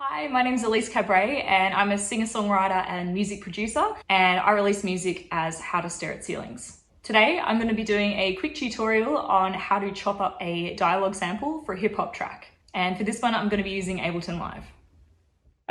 Hi, my name is Elise Cabret and I'm a singer-songwriter and music producer, and I release music as How to Stare at Ceilings. Today I'm going to be doing a quick tutorial on how to chop up a dialogue sample for a hip hop track. And for this one I'm going to be using Ableton Live.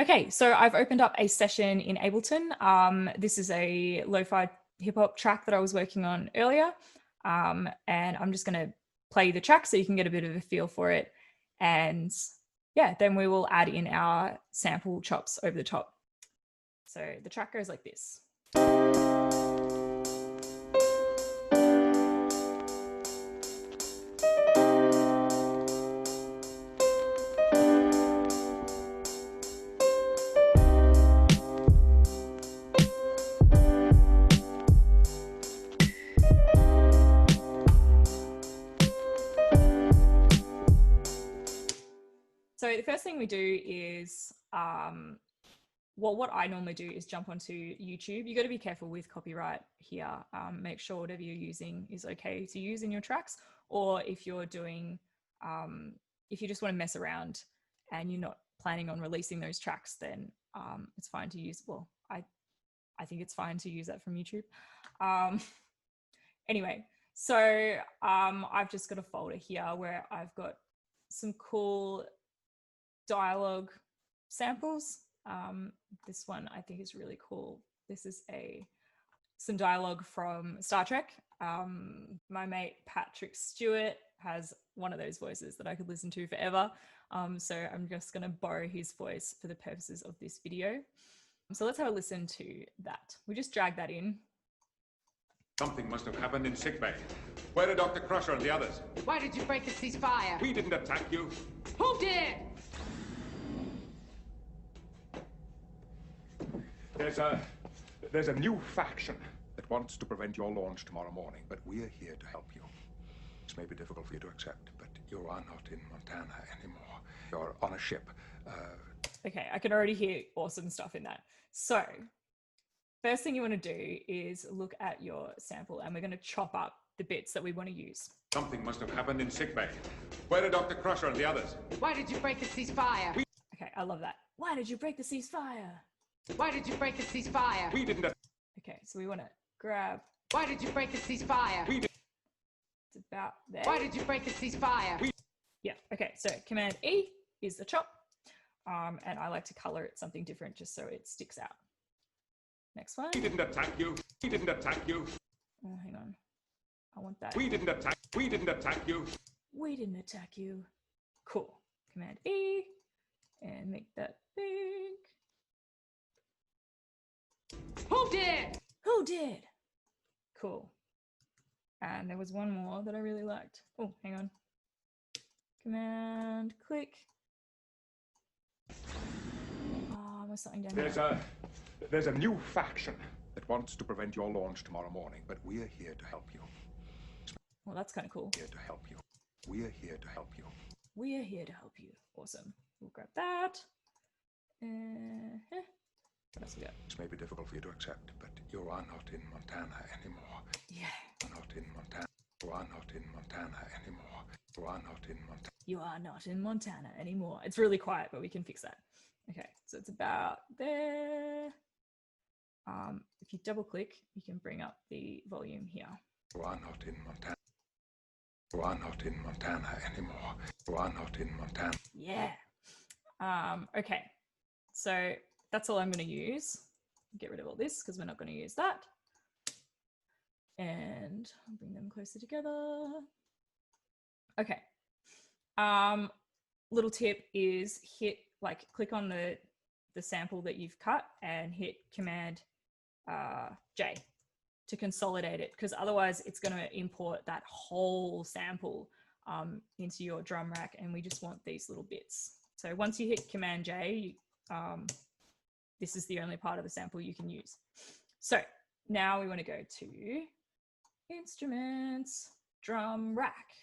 Okay, so I've opened up a session in Ableton. This is a lo-fi hip hop track that I was working on earlier. And I'm just going to play the track so you can get a bit of a feel for it. And yeah, then we will add in our sample chops over the top. So the track goes like this. So the first thing we do is, what I normally do is jump onto YouTube. You got to be careful with copyright here. Make sure whatever you're using is okay to use in your tracks, or if you're doing, if you just want to mess around and you're not planning on releasing those tracks, then it's fine to use. Well, I think it's fine to use that from YouTube. Anyway, so I've just got a folder here where I've got some cool dialogue samples. This one I think is really cool. This is some dialogue from Star Trek. My mate Patrick Stewart has one of those voices that I could listen to forever. So I'm just going to borrow his voice for the purposes of this video. So let's have a listen to that. We just drag that in. Something must have happened in sickbay. Where are Dr. Crusher and the others? Why did you break the ceasefire? We didn't attack you. Who did? There's a new faction that wants to prevent your launch tomorrow morning, but we're here to help you. This may be difficult for you to accept, but you are not in Montana anymore. You're on a ship. Okay, I can already hear awesome stuff in that. So first thing you want to do is look at your sample, and we're going to chop up the bits that we want to use. Something must have happened in sickbay. Where are Dr. Crusher and the others? Why did you break the ceasefire? Okay, I love that. Why did you break the ceasefire? Why did you break the ceasefire? We didn't. Okay, so we want to grab. Why did you break the ceasefire? It's about there. Why did you break the ceasefire? Yeah, okay, so Command E is the chop. And I like to color it something different just so it sticks out. Next one. We didn't attack you. We didn't attack you. Oh, hang on. I want that. We didn't attack. We didn't attack you. We didn't attack you. Cool. Command E and make that big. Who did? Who did? Cool. And there was one more that I really liked. Oh, hang on. Command click. Oh, there's something down here. There's a new faction that wants to prevent your launch tomorrow morning, but we're here to help you. Well, that's kind of cool. Here to help you. We're here to help you. We're here to help you. Awesome. We'll grab that. What else we got? This may be difficult for you to accept, but you are not in Montana anymore. Yeah. You are not in Montana. You are not in Montana anymore. You are not in Montana. You are not in Montana anymore. It's really quiet, but we can fix that. Okay, so it's about there. If you double click, you can bring up the volume here. You are not in Montana. You are not in Montana anymore. You are not in Montana. Yeah. Okay, so that's all I'm going to use. Get rid of all this because we're not going to use that. And I'll bring them closer together. Okay. Little tip is click on the sample that you've cut and hit Command J to consolidate it, because otherwise it's going to import that whole sample into your drum rack, and we just want these little bits. So once you hit Command J, this is the only part of the sample you can use. So now we want to go to Instruments, Drum Rack.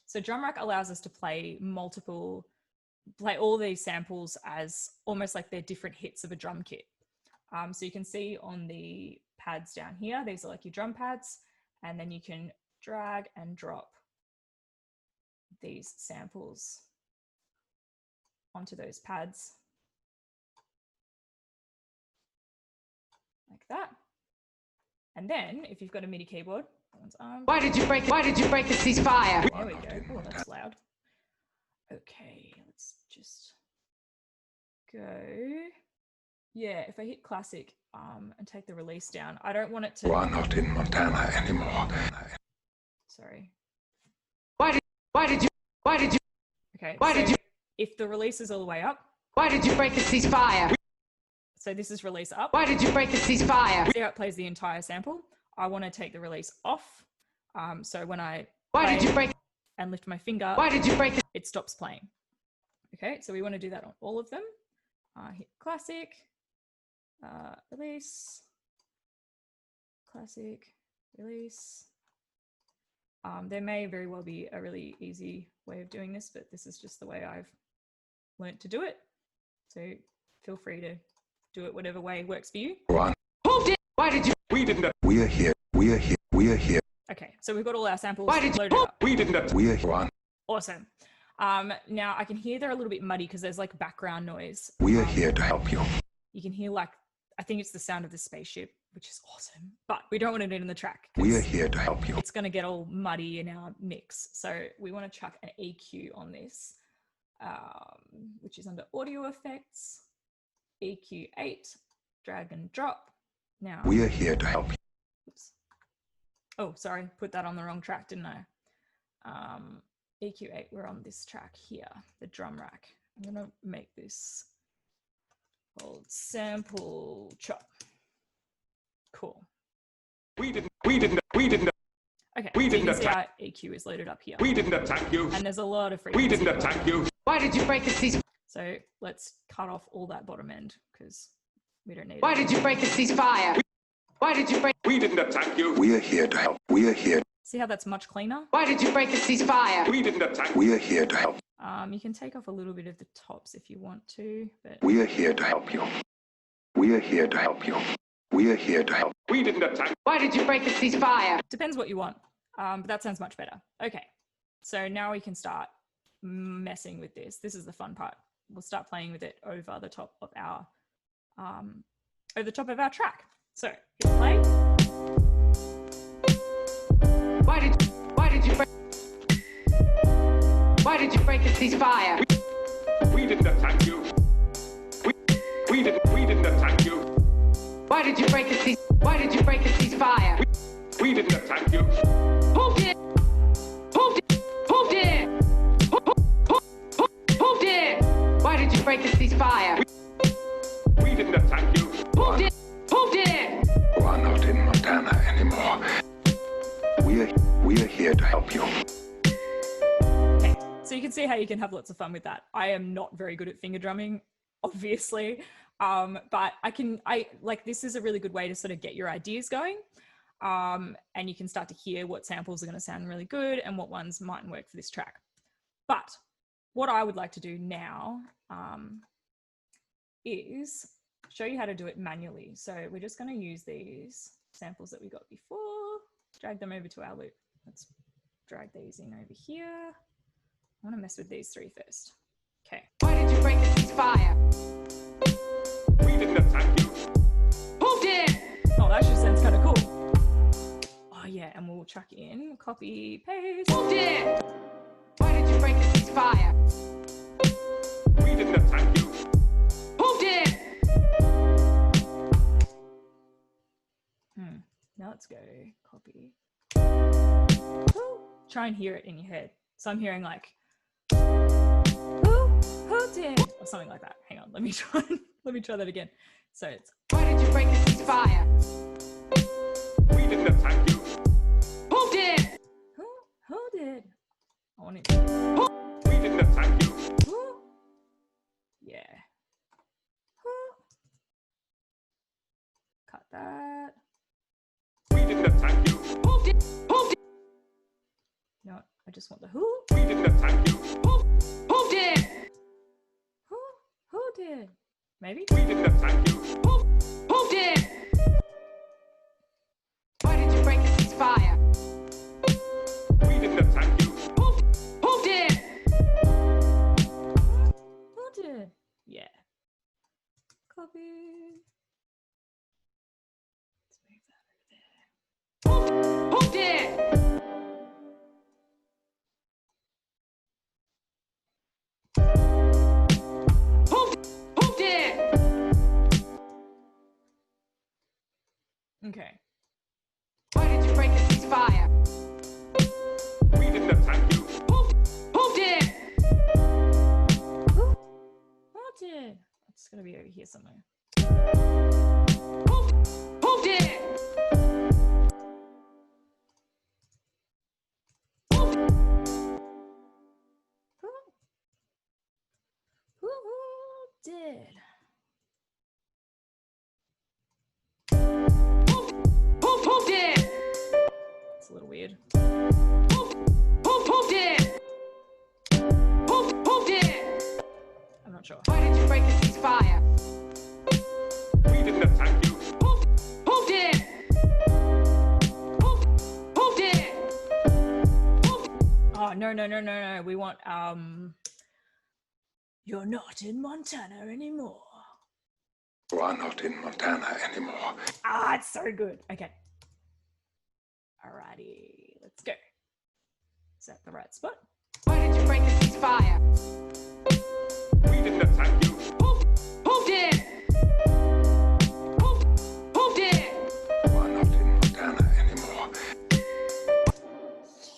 So Drum Rack allows us to play all these samples as almost like they're different hits of a drum kit. So you can see on the pads down here, these are like your drum pads, and then you can drag and drop these samples onto those pads that. And then if you've got a MIDI keyboard, that one's armed. Why did you break the ceasefire? There we go. Oh, that's loud. Okay, let's just go. Yeah, if I hit classic and take the release down, I don't want it to. You are not in Montana anymore. Sorry. Why did you? Okay. Why so did you? If the release is all the way up. Why did you break the ceasefire? So this is release up. Why did you break the ceasefire? See how it plays the entire sample. I want to take the release off. So when I Why did you break? And lift my finger, Why did you break the? it stops playing. Okay, so we want to do that on all of them. Hit classic, release, classic, release. There may very well be a really easy way of doing this, but this is just the way I've learnt to do it. So feel free to do it whatever way works for you. Who did? Why did you? We didn't. We are here. We are here. We are here. Okay, so we've got all our samples Why did you? loaded up. We didn't. We are here. Awesome. Now I can hear they're a little bit muddy because there's like background noise. We are here to help you. You can hear like, I think it's the sound of the spaceship, which is awesome, but we don't want it in the track. We are here to help you. It's going to get all muddy in our mix. So we want to chuck an EQ on this, which is under audio effects, EQ 8, drag and drop. Now, We are here to help you. oops. Oh, sorry, put that on the wrong track, didn't I? EQ 8, we're on this track here, the drum rack. I'm going to make this called sample chop. Cool. We didn't. Okay, We so you didn't can see our attack. EQ is loaded up here. We didn't attack you. And there's a lot of We frequency. didn't attack you. Why did you break the ceasefire? So let's cut off all that bottom end because we don't need Why it. did you break the ceasefire? Why did you break? We didn't attack you. We are here to help. We are here. See how that's much cleaner? Why did you break the ceasefire? We didn't attack. We are here to help. You can take off a little bit of the tops if you want to, but We are here to help you. We are here to help you. We are here to help. We didn't attack. Why did you break the ceasefire? depends what you want. But that sounds much better. Okay, so now we can start messing with this. This is the fun part. We'll start playing with it over the top of our track. So hit play. Why did you break? Why did you break the ceasefire? We didn't attack you. We didn't attack you. Why did you break the ceasefire? We didn't attack you. Who did? Who did? Who did? Who did? Why did you break the ceasefire? We didn't attack you. Who did? Who did? You are not in Montana anymore. We are here to help you. Okay, so you can see how you can have lots of fun with that. I am not very good at finger drumming, obviously, but this is a really good way to sort of get your ideas going. And you can start to hear what samples are going to sound really good and what ones mightn't work for this track. But what I would like to do now is show you how to do it manually. So we're just going to use these samples that we got before, drag them over to our loop. Let's drag these in over here. I want to mess with these three first. Okay. Why did you break the ceasefire? We didn't attack you. Who did? Oh, that just sounds kind of cool. Oh yeah, and we'll chuck in, copy, paste. Who did? Why did you break the ceasefire? We didn't attack you. Who did? Now let's go copy. Try and hear it in your head. So I'm hearing like, who did? Or something like that. Hang on, let me try that again. So it's, Why did you break the ceasefire? We didn't attack you. Who did? who did? I want it. We didn't attack you. Who? Yeah. Who? Cut that. We didn't attack you. Who did? Who did? No, I just want the who. We didn't attack you. Who did? Who did? Maybe? We didn't attack you. Who did? Why did you break the ceasefire? We didn't attack you. Who did? Who did? Yeah. Copy. It's gonna be over here somewhere. Who did? Who did? Who did? It's a little weird. Who did? Who did? I'm not sure. Why did you break the ceasefire? We didn't attack you. Who did? Who did? Oh, no. We want, you're not in Montana anymore. You are not in Montana anymore. Ah, it's so good. Okay. Alrighty, let's go. Is that the right spot? Why did you break the ceasefire? We didn't attack you. Who did? Who did? You are not in Montana anymore.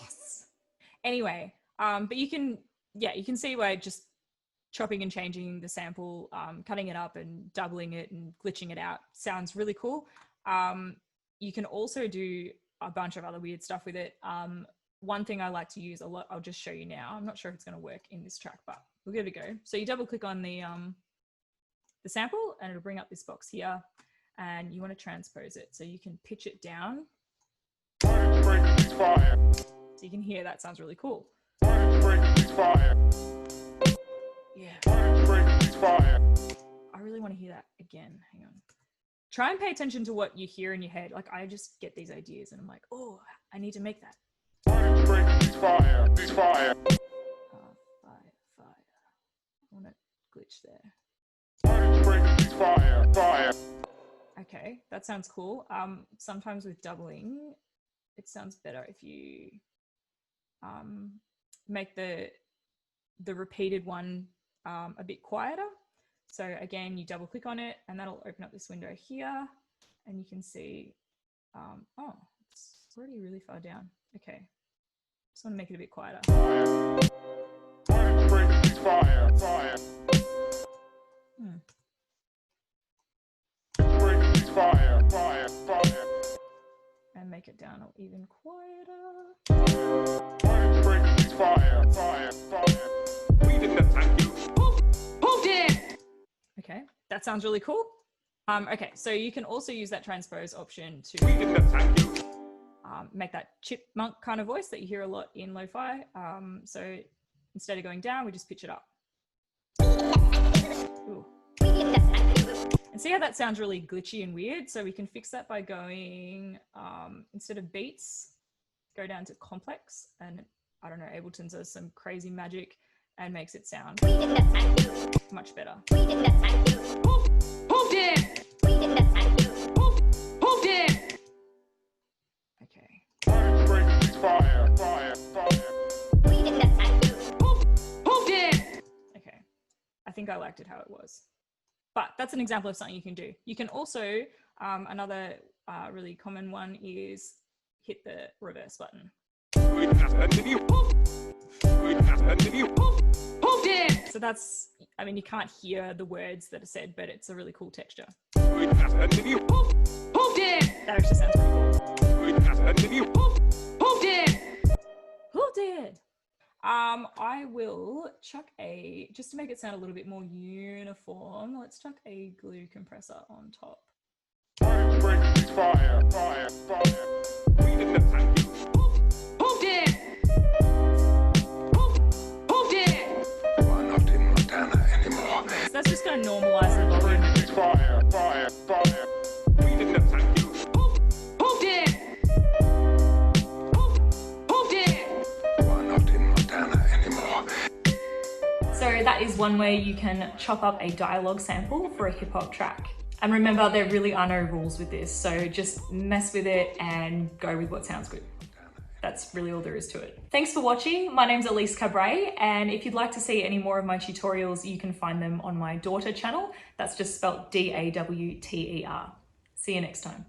Yes. Anyway, but you can see why just chopping and changing the sample, cutting it up and doubling it and glitching it out sounds really cool. You can also do a bunch of other weird stuff with it. One thing I like to use a lot, I'll just show you now. I'm not sure if it's going to work in this track, but we'll give it a go. So you double click on the sample and it'll bring up this box here, and you want to transpose it. So you can pitch it down. Why did you break the ceasefire? So you can hear that sounds really cool. Why did you break the ceasefire? Yeah. Why did you break the ceasefire? I really want to hear that again. Hang on. Try and pay attention to what you hear in your head. Like I just get these ideas and I'm like, oh, I need to make that. Why did you break the ceasefire? Ceasefire. Fire. I want to glitch there. Why did you break the ceasefire? Fire. Okay, that sounds cool. Sometimes with doubling, it sounds better if you make the repeated one a bit quieter. So again, you double click on it and that'll open up this window here and you can see, oh, it's already really far down. Okay, just want to make it a bit quieter. Why did you break the ceasefire? Fire. Break the ceasefire. Fire. And make it down even quieter. Why did you break the ceasefire? Fire. We didn't attack you. Who did? Okay, that sounds really cool. Okay, so you can also use that transpose option We to didn't attack you. make that chipmunk kind of voice that you hear a lot in lo-fi. So instead of going down, we just pitch it up. Ooh. And see how that sounds really glitchy and weird? So we can fix that by going, instead of beats, go down to complex, and I don't know, Ableton does some crazy magic and makes it sound much better. Who did? Who did? Okay. Why did you break the ceasefire? Fire. Who did? Okay. I think I liked it how it was. But that's an example of something you can do. You can also, another really common one is hit the reverse button. We didn't attack you. We didn't attack you. Who did? So that's, I mean, you can't hear the words that are said, but it's a really cool texture. We didn't attack you. Who did? That actually sounds pretty cool. We didn't attack you. Who did? Who did? I will chuck just to make it sound a little bit more uniform, let's chuck a glue compressor on top. Why did you break the ceasefire? Fire. We didn't attack you. Who did? Who did? You are not in Montana anymore. So that's just going to normalize the volume. Fire. We didn't attack you. Who did? Who did? You are not in Montana anymore. So that is one way you can chop up a dialogue sample for a hip hop track. And remember, there really are no rules with this, so just mess with it and go with what sounds good. That's really all there is to it. Thanks for watching. My name's Elise Cabret, and if you'd like to see any more of my tutorials, you can find them on my daughter channel. That's just spelt D-A-W-T-E-R. See you next time.